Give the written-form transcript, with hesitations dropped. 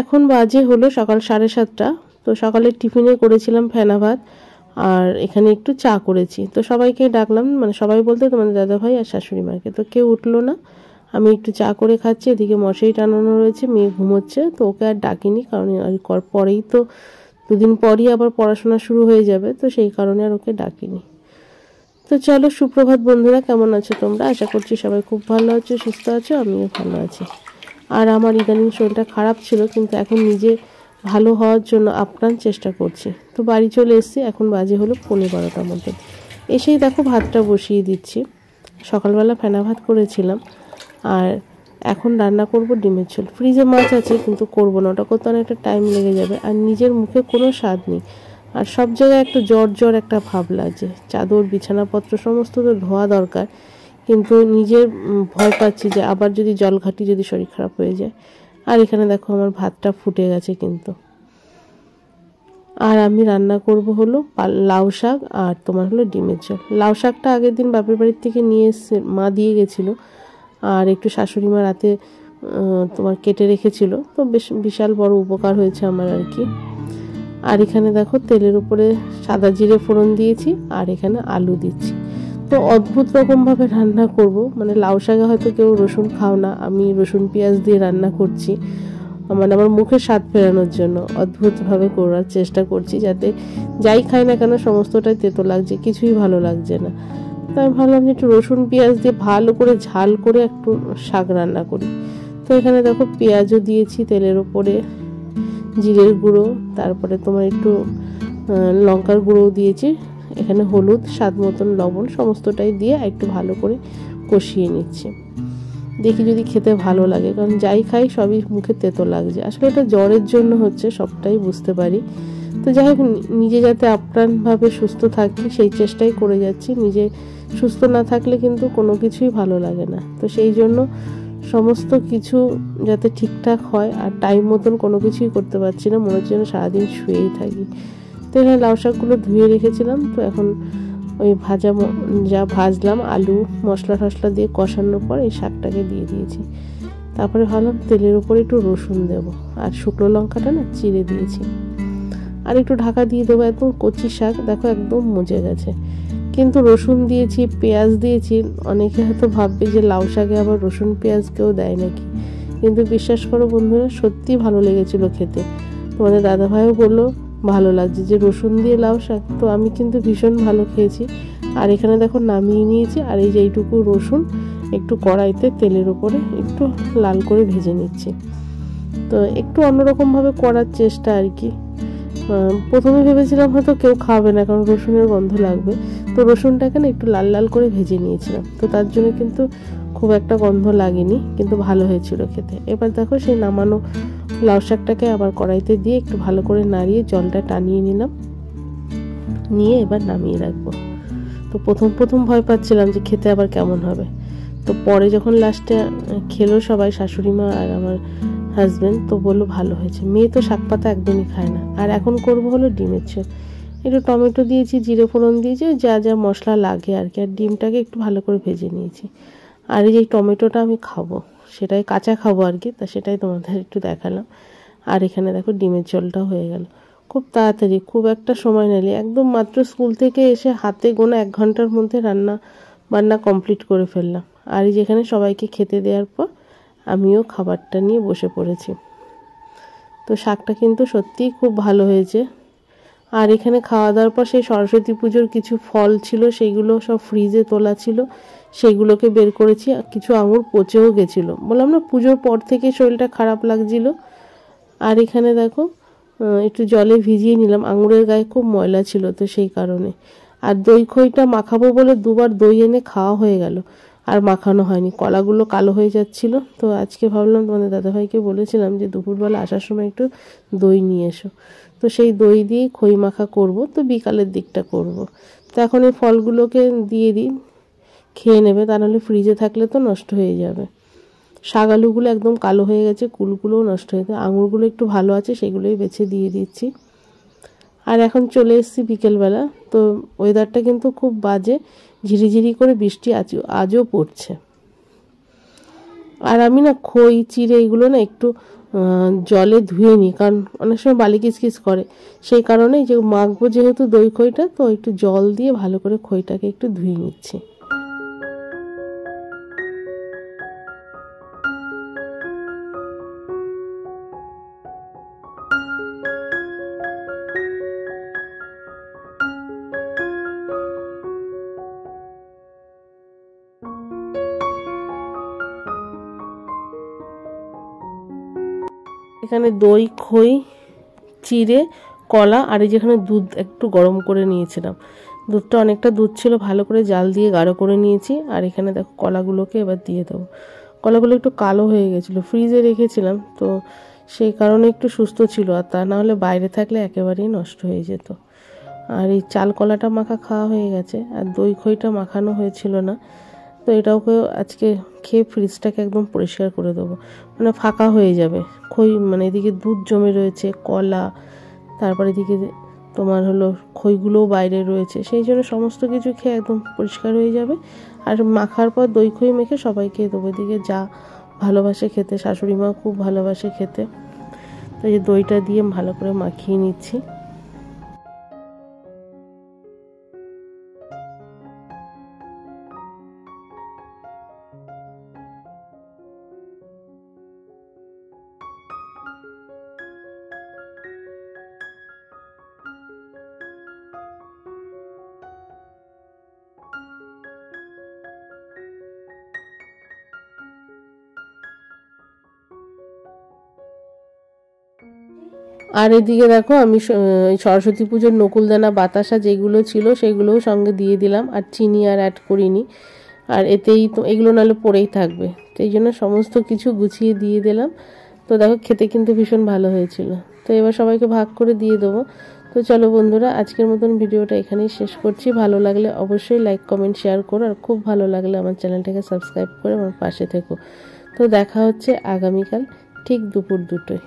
এখন বাজে হলো সকাল 7:30। তো সকালের টিফিনে করেছিলাম ফেনা ভাত আর এখানে একটু চা করেছি। তো সবাইকে ডাকলাম, মানে সবাই বলতে তোমাদের দাদা ভাই আর শাশুড়ি মাকে। তো কেউ উঠলো না, আমি একটু চা করে খাচ্ছি, এদিকে মশারি টানানো রয়েছে, মেয়ে ঘুমোচ্ছে। তো ওকে আর ডাকিনি, কারণ পরেই তো দুদিন পরই আবার পড়াশোনা শুরু হয়ে যাবে, তো সেই কারণে আর ওকে ডাকিনি। তো চলো, সুপ্রভাত বন্ধুরা, কেমন আছো তোমরা? আশা করছি সবাই খুব ভালো আছো, সুস্থ আছো, আমিও ভালো আছি। আর আমার ইদানিং শরীরটা খারাপ ছিল, কিন্তু এখন নিজে ভালো হওয়ার জন্য আপ্রাণ চেষ্টা করছি। তো বাড়ি চলে এসেছি, এখন বাজে হলো 11:15 মতো। এসেই দেখো ভাতটা বসিয়ে দিচ্ছি। সকালবেলা ফেনা ভাত করেছিলাম, আর এখন রান্না করব ডিমের ঝোল। ফ্রিজে মাছ আছে, কিন্তু করবো না, ওটা করতে অনেকটা টাইম লেগে যাবে, আর নিজের মুখে কোনো স্বাদ নেই। আর সব জায়গায় একটু জ্বর একটা ভাব লাগছে। চাদর বিছানাপত্র সমস্ত তো ধোয়া দরকার, কিন্তু নিজের ভয় পাচ্ছি যে আবার যদি জল ঘাটি, যদি শরীর খারাপ হয়ে যায়। আর এখানে দেখো আমার ভাতটা ফুটে গেছে কিন্তু। আর আমি রান্না করব হলো লাউ শাক আর তোমার হলো ডিমের ঝোল। লাউ শাকটা আগের দিন বাপের বাড়ির থেকে নিয়ে এসে মা দিয়ে গেছিলো, আর একটু শাশুড়ি মা রাতে তোমার কেটে রেখেছিল, তো বেশ বিশাল বড় উপকার হয়েছে আমার আর কি। আর এখানে দেখো তেলের উপরে সাদা জিরে ফোড়ন দিয়েছি, আর এখানে আলু দিচ্ছি। তো অদ্ভুত রকমভাবে রান্না করব, মানে লাউ শাকে হয়তো কেউ রসুন খাও না, আমি রসুন পেঁয়াজ দিয়ে রান্না করছি, মানে আমার মুখে স্বাদ ফেরানোর জন্য অদ্ভুতভাবে করার চেষ্টা করছি, যাতে যাই খাই না কেন সমস্তটাই তেতো লাগছে, কিছুই ভালো লাগছে না। তো আমি ভাবলাম যে একটু রসুন পেঁয়াজ দিয়ে ভালো করে ঝাল করে একটু শাক রান্না করি। তো এখানে দেখো পেঁয়াজও দিয়েছি তেলের ওপরে, জিরের গুঁড়ো, তারপরে তোমার একটু লঙ্কার গুঁড়োও দিয়েছি, এখানে হলুদ, স্বাদ মতন লবণ, সমস্তটাই দিয়ে একটু ভালো করে কষিয়ে নিচ্ছি। দেখি যদি খেতে ভালো লাগে, কারণ যাই খাই সবই মুখে তেতো লাগছে। আসলে এটা জ্বরের জন্য হচ্ছে, সবটাই বুঝতে পারি। তো যাই হোক, নিজে যাতে আপ্রাণভাবে সুস্থ থাকি সেই চেষ্টাই করে যাচ্ছি। নিজে সুস্থ না থাকলে কিন্তু কোনো কিছুই ভালো লাগে না। তো সেই জন্য সমস্ত কিছু যাতে ঠিকঠাক হয়, আর টাইম মতন কোনো কিছুই করতে পারছি না, মনে হচ্ছে যেন সারাদিন শুয়েই থাকি। তো এখানে লাউ শাকগুলো ধুয়ে রেখেছিলাম, তো এখন ওই যা ভাজলাম আলু মশলা টশলা দিয়ে কষানোর পর এই শাকটাকে দিয়ে দিয়েছি। তারপরে ভাবলাম তেলের উপরে একটু রসুন দেবো, আর শুকনো লঙ্কাটা না চিড়ে দিয়েছি, আর একটু ঢাকা দিয়ে দেবো। একদম কচি শাক, দেখো একদম মজে গেছে। কিন্তু রসুন দিয়েছি, পেঁয়াজ দিয়েছি, অনেকে হয়তো ভাববে যে লাউ শাকে আবার রসুন পেঁয়াজ কেউ দেয় নাকি, কিন্তু বিশ্বাস করো বন্ধুরা, সত্যি ভালো লেগেছিল খেতে। তোমাদের দাদাভাইও বললো ভালো লাগছে যে রসুন দিয়ে লাউ শাক, তো আমি কিন্তু ভীষণ ভালো খেয়েছি। আর এখানে দেখো নামিয়ে নিয়েছি, আর এই যে এইটুকু রসুন একটু কড়াইতে তেলের উপরে একটু লাল করে ভেজে নিচ্ছি। তো একটু অন্যরকমভাবে করার চেষ্টা আর কি। প্রথমে ভেবেছিলাম হয়তো কেউ খাবে না, কারণ রসুনের গন্ধ লাগবে, তো রসুনটাকে না একটু লাল লাল করে ভেজে নিয়েছিলাম, তো তার জন্য কিন্তু খুব একটা গন্ধ লাগেনি, কিন্তু ভালো হয়েছিল খেতে। এবার দেখো সেই নামানো লাউ শাকটাকে আবার কড়াইতে দিয়ে একটু ভালো করে নাড়িয়ে জলটা টানিয়ে নিলাম, নিয়ে এবার নামিয়ে রাখবো। তো প্রথম ভয় পাচ্ছিলাম যে খেতে আবার কেমন হবে, তো পরে যখন লাস্টে খেলো সবাই, শাশুড়ি মা আর আমার হাজব্যান্ড, তো বললো ভালো হয়েছে। মেয়ে তো শাক পাতা একদমই খায় না। আর এখন করবো হলো ডিমের ঝোল। একটু টমেটো দিয়েছি, জিরে ফোড়ন দিয়েছি, যা যা মশলা লাগে আর কি, আর ডিমটাকে একটু ভালো করে ভেজে নিয়েছি। আর এই যে টমেটোটা আমি খাবো, সেটাই কাঁচা খাবো আর কি, তা সেটাই তোমাদের একটু দেখালাম। আর এখানে দেখো ডিমের ঝোলটাও হয়ে গেল খুব তাড়াতাড়ি, খুব একটা সময় নিলে, একদম মাত্র স্কুল থেকে এসে হাতে গোনা 1 ঘন্টার মধ্যে বান্না কমপ্লিট করে ফেললাম। আর এই যেখানে সবাইকে খেতে দেওয়ার পর আমিও খাবারটা নিয়ে বসে পড়েছি। তো শাকটা কিন্তু সত্যিই খুব ভালো হয়েছে। আর এখানে খাওয়া দাওয়ার পর সেই সরস্বতী পুজোর কিছু ফল ছিল, সেইগুলো সব ফ্রিজে তোলা ছিল, সেইগুলোকে বের করেছি। কিছু আঙুর পচেও গেছিলো, বললাম না পুজোর পর থেকে শরীরটা খারাপ লাগছিল। আর এখানে দেখো একটু জলে ভিজিয়ে নিলাম, আঙুরের গায়ে খুব ময়লা ছিল, তো সেই কারণে। আর দই খইটা মাখাবো বলে 2বার দই এনে খাওয়া হয়ে গেল, আর মাখানো হয়নি, কলাগুলো কালো হয়ে যাচ্ছিল। তো আজকে ভাবলাম তোমাদের দাদাভাইকে বলেছিলাম যে দুপুরবেলা আসার সময় একটু দই নিয়ে এসো, তো সেই দই দিয়ে খই মাখা করব, তো বিকালের দিকটা করব। তো এখন এই ফলগুলোকে দিয়ে দিই, খেয়ে নেবে, তা নাহলে ফ্রিজে থাকলে তো নষ্ট হয়ে যাবে। শাক আলুগুলো একদম কালো হয়ে গেছে, কুলগুলোও নষ্ট হয়ে গেছে, আঙুরগুলো একটু ভালো আছে, সেগুলোই বেছে দিয়ে দিচ্ছি। আর এখন চলে এসেছি বিকেলবেলা, তো ওয়েদারটা কিন্তু খুব বাজে, ঝিরিঝিরি করে বৃষ্টি আজও পড়ছে। আর আমি না খই চিড়ে এগুলো না একটু জলে ধুয়ে নিই, কারণ অনেক সময় বালি কিচকিচ করে। সেই কারণে যে মাখবো যেহেতু দই খইটা, তো একটু জল দিয়ে ভালো করে খইটাকে একটু ধুয়ে নিচ্ছি। এখানে দই, খই, চিড়ে, কলা আর এই যেখানে দুধ একটু গরম করে নিয়েছিলাম। দুধটা অনেকটা দুধ ছিল, ভালো করে জাল দিয়ে গাঢ় করে নিয়েছি। আর এখানে দেখো কলাগুলোকে এবার দিয়ে দেবো। কলাগুলো একটু কালো হয়ে গেছিলো, ফ্রিজে রেখেছিলাম, তো সেই কারণে একটু সুস্থ ছিল, আর তা নাহলে বাইরে থাকলে একেবারেই নষ্ট হয়ে যেত। আর এই চাল কলাটা মাখা খাওয়া হয়ে গেছে, আর দই খইটা মাখানো হয়েছিল না, তো এটাকে আজকে খেয়ে ফ্রিজটাকে একদম পরিষ্কার করে দেবো, মানে ফাঁকা হয়ে যাবে। খই মানে এদিকে দুধ জমে রয়েছে, কলা, তারপরে এদিকে তোমার হলো খইগুলোও বাইরে রয়েছে, সেই জন্য সমস্ত কিছু খেয়ে একদম পরিষ্কার হয়ে যাবে। আর মাখার পর দই খই মেখে সবাইকে দেবো। এদিকে যা ভালোবাসে খেতে, শাশুড়ি মা খুব ভালোবাসে খেতে, তো এই দইটা দিয়ে ভালো করে মাখিয়ে নিচ্ছি। আর এদিকে দেখো আমি সরস্বতী পুজোর নকুলদানা, বাতাসা যেগুলো ছিল সেগুলোও সঙ্গে দিয়ে দিলাম, আর চিনি আর অ্যাড করিনি। আর এতেই তো এগুলো নাহলে পড়েই থাকবে, তো এই জন্য সমস্ত কিছু গুছিয়ে দিয়ে দিলাম। তো দেখো খেতে কিন্তু ভীষণ ভালো হয়েছিল। তো এবার সবাইকে ভাগ করে দিয়ে দেবো। তো চলো বন্ধুরা, আজকের মতন ভিডিওটা এখানেই শেষ করছি। ভালো লাগলে অবশ্যই লাইক, কমেন্ট, শেয়ার করো, আর খুব ভালো লাগলে আমার চ্যানেলটাকে সাবস্ক্রাইব করে আমার পাশে থেকো। তো দেখা হচ্ছে আগামীকাল ঠিক দুপুর 2টায়।